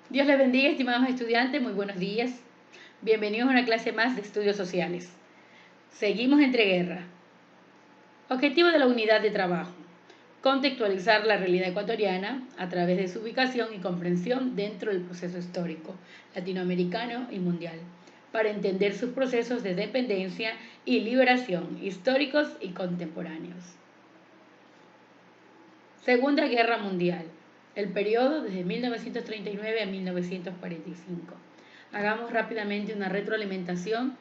Dios les bendiga, estimados estudiantes, muy buenos días. Bienvenidos a una clase más de estudios sociales. Seguimos entre guerra. Objetivo de la unidad de trabajo. Contextualizar la realidad ecuatoriana a través de su ubicación y comprensión dentro del proceso histórico, latinoamericano y mundial, para entender sus procesos de dependencia y liberación históricos y contemporáneos. Segunda Guerra Mundial. El periodo desde 1939 a 1945. Hagamos rápidamente una retroalimentación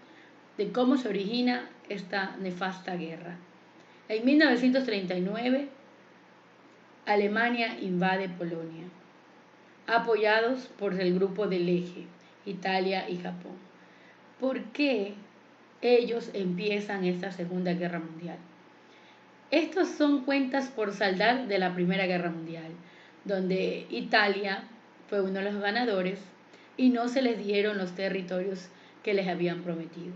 de cómo se origina esta nefasta guerra. En 1939, Alemania invade Polonia, apoyados por el grupo del Eje, Italia y Japón. ¿Por qué ellos empiezan esta Segunda Guerra Mundial? Estos son cuentas por saldar de la Primera Guerra Mundial, donde Italia fue uno de los ganadores y no se les dieron los territorios que les habían prometido.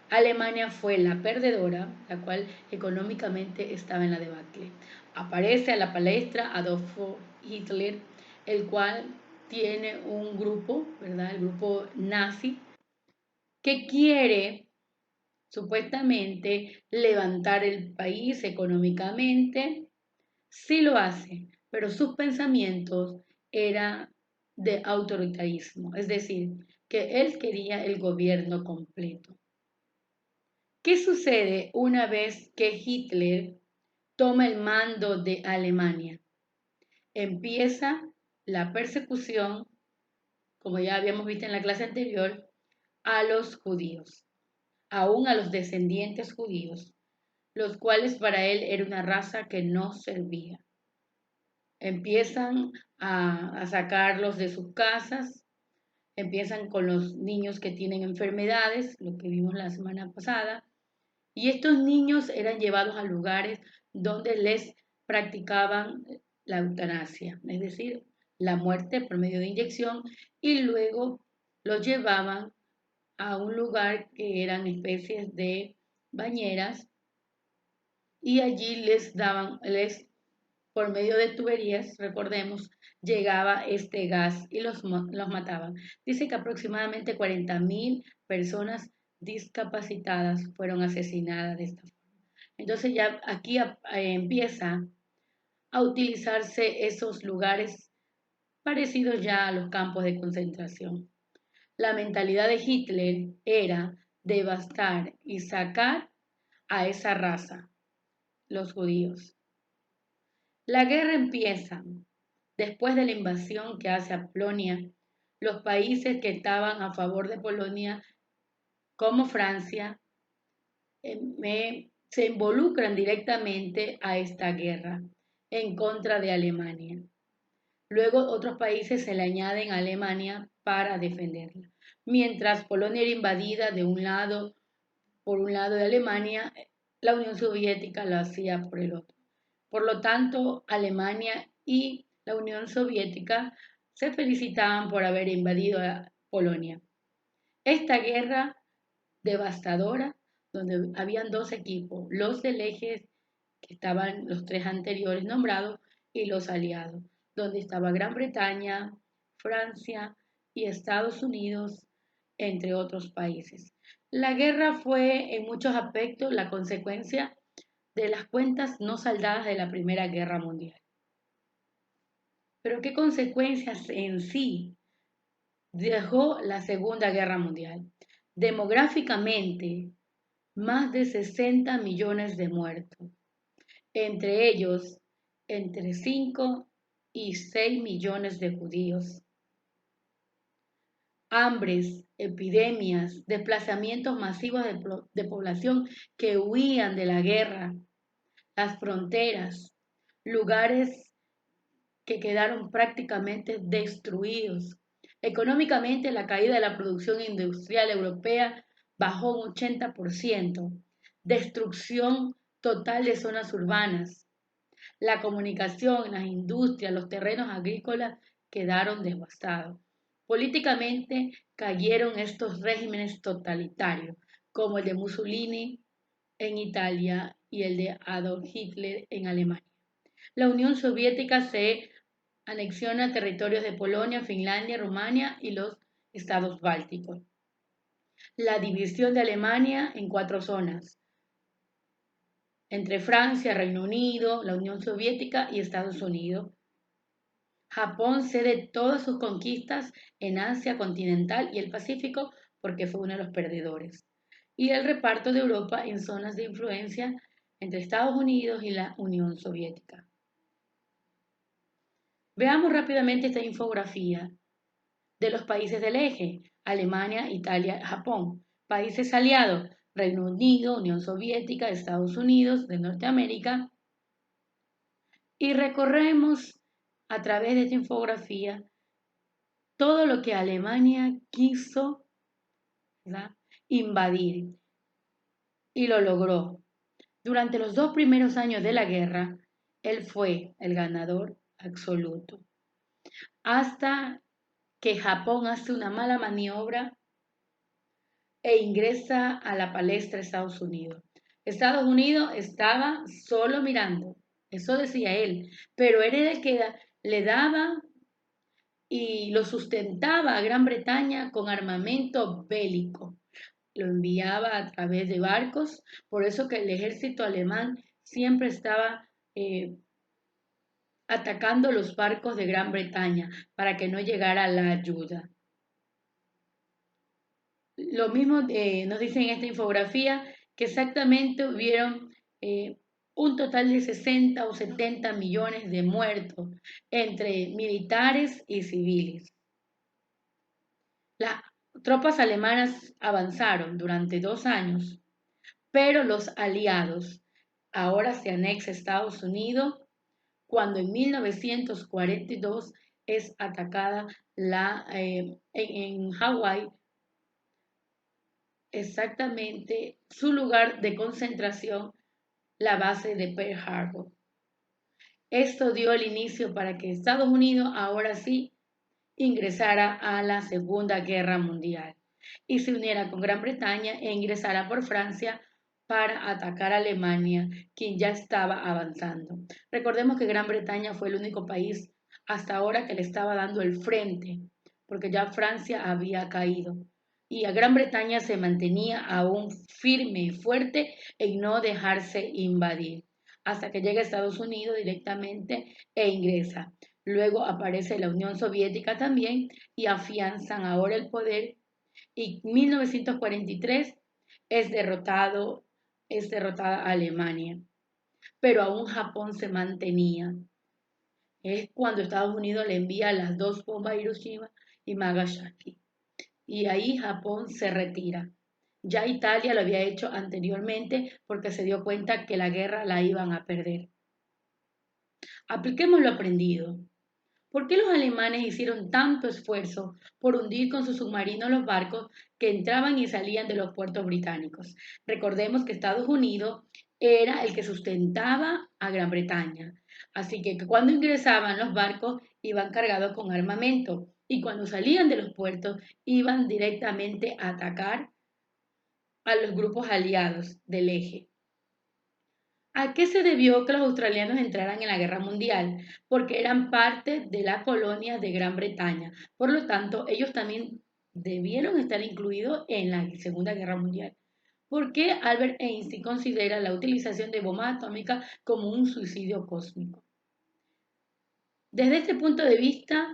Alemania fue la perdedora, la cual económicamente estaba en la debacle. Aparece a la palestra Adolfo Hitler, el cual tiene un grupo, ¿verdad? El grupo nazi, que quiere supuestamente levantar el país económicamente. Sí lo hace, pero sus pensamientos eran de autoritarismo, es decir, que él quería el gobierno completo. ¿Qué sucede una vez que Hitler toma el mando de Alemania? Empieza la persecución, como ya habíamos visto en la clase anterior, a los judíos, aún a los descendientes judíos, los cuales para él era una raza que no servía. Empiezan a sacarlos de sus casas, empiezan con los niños que tienen enfermedades, lo que vimos la semana pasada, y estos niños eran llevados a lugares donde les practicaban la eutanasia, es decir, la muerte por medio de inyección, y luego los llevaban a un lugar que eran especies de bañeras y allí por medio de tuberías, recordemos, llegaba este gas y los mataban. Dice que aproximadamente 40.000 personas discapacitadas fueron asesinadas de esta forma. Entonces ya aquí empieza a utilizarse esos lugares parecidos ya a los campos de concentración. La mentalidad de Hitler era devastar y sacar a esa raza, los judíos. La guerra empieza después de la invasión que hace a Polonia. Los países que estaban a favor de Polonia, como Francia, se involucran directamente a esta guerra en contra de Alemania. Luego otros países se le añaden a Alemania para defenderla. Mientras Polonia era invadida por un lado de Alemania, la Unión Soviética lo hacía por el otro. Por lo tanto, Alemania y la Unión Soviética se felicitaban por haber invadido a Polonia. Esta guerra devastadora, donde habían dos equipos, los del eje, que estaban los tres anteriores nombrados, y los aliados, donde estaba Gran Bretaña, Francia y Estados Unidos, entre otros países. La guerra fue en muchos aspectos la consecuencia de las cuentas no saldadas de la Primera Guerra Mundial. Pero ¿qué consecuencias en sí dejó la Segunda Guerra Mundial? Demográficamente, más de 60 millones de muertos, entre ellos entre 5 y 6 millones de judíos. Hambres, epidemias, desplazamientos masivos de población que huían de la guerra, las fronteras, lugares que quedaron prácticamente destruidos. Económicamente, la caída de la producción industrial europea bajó un 80%, destrucción total de zonas urbanas. La comunicación, las industrias, los terrenos agrícolas quedaron devastados. Políticamente cayeron estos regímenes totalitarios, como el de Mussolini en Italia y el de Adolf Hitler en Alemania. La Unión Soviética se Anexiona territorios de Polonia, Finlandia, Rumania y los estados bálticos. La división de Alemania en 4 zonas, entre Francia, Reino Unido, la Unión Soviética y Estados Unidos. Japón cede todas sus conquistas en Asia continental y el Pacífico porque fue uno de los perdedores. Y el reparto de Europa en zonas de influencia entre Estados Unidos y la Unión Soviética. Veamos rápidamente esta infografía de los países del eje: Alemania, Italia, Japón. Países aliados: Reino Unido, Unión Soviética, Estados Unidos de Norteamérica. Y recorremos a través de esta infografía todo lo que Alemania quiso, ¿verdad?, invadir, y lo logró. Durante los 2 primeros años de la guerra, él fue el ganador absoluto, hasta que Japón hace una mala maniobra e ingresa a la palestra de Estados Unidos. Estados Unidos estaba solo mirando, eso decía él, pero era el que le daba y lo sustentaba a Gran Bretaña con armamento bélico. Lo enviaba a través de barcos, por eso que el ejército alemán siempre estaba atacando los barcos de Gran Bretaña para que no llegara la ayuda. Lo mismo nos dice en esta infografía que exactamente hubieron un total de 60 o 70 millones de muertos entre militares y civiles. Las tropas alemanas avanzaron durante 2 años, pero los aliados, ahora se anexa Estados Unidos, cuando en 1942 es atacada en Hawái, exactamente su lugar de concentración, la base de Pearl Harbor. Esto dio el inicio para que Estados Unidos ahora sí ingresara a la Segunda Guerra Mundial y se uniera con Gran Bretaña e ingresara por Francia para atacar a Alemania, quien ya estaba avanzando. Recordemos que Gran Bretaña fue el único país hasta ahora que le estaba dando el frente, porque ya Francia había caído. Y a Gran Bretaña se mantenía aún firme y fuerte en no dejarse invadir, hasta que llega a Estados Unidos directamente e ingresa. Luego aparece la Unión Soviética también y afianzan ahora el poder, y en 1943 es derrotada Alemania, pero aún Japón se mantenía. Es cuando Estados Unidos le envía las 2 bombas a Hiroshima y Nagasaki, y ahí Japón se retira. Ya Italia lo había hecho anteriormente porque se dio cuenta que la guerra la iban a perder. Apliquemos lo aprendido. ¿Por qué los alemanes hicieron tanto esfuerzo por hundir con sus submarinos los barcos que entraban y salían de los puertos británicos? Recordemos que Estados Unidos era el que sustentaba a Gran Bretaña, así que cuando ingresaban los barcos iban cargados con armamento y cuando salían de los puertos iban directamente a atacar a los grupos aliados del eje. ¿A qué se debió que los australianos entraran en la guerra mundial? Porque eran parte de la colonia de Gran Bretaña. Por lo tanto, ellos también debieron estar incluidos en la Segunda Guerra Mundial. ¿Por qué Albert Einstein considera la utilización de bombas atómicas como un suicidio cósmico? Desde este punto de vista,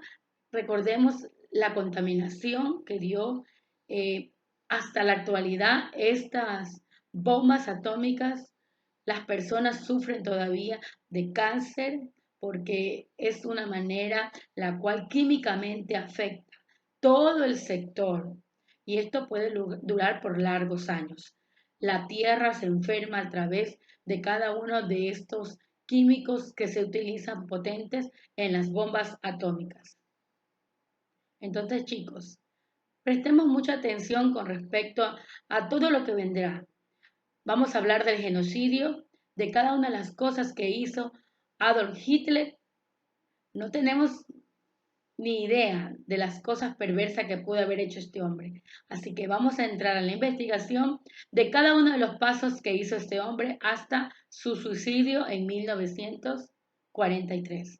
recordemos la contaminación que dio hasta la actualidad estas bombas atómicas. Las personas sufren todavía de cáncer porque es una manera la cual químicamente afecta todo el sector y esto puede durar por largos años. La tierra se enferma a través de cada uno de estos químicos que se utilizan potentes en las bombas atómicas. Entonces, chicos, prestemos mucha atención con respecto a todo lo que vendrá. Vamos a hablar del genocidio, de cada una de las cosas que hizo Adolf Hitler. No tenemos ni idea de las cosas perversas que pudo haber hecho este hombre. Así que vamos a entrar a la investigación de cada uno de los pasos que hizo este hombre hasta su suicidio en 1943.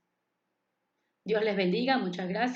Dios les bendiga, muchas gracias.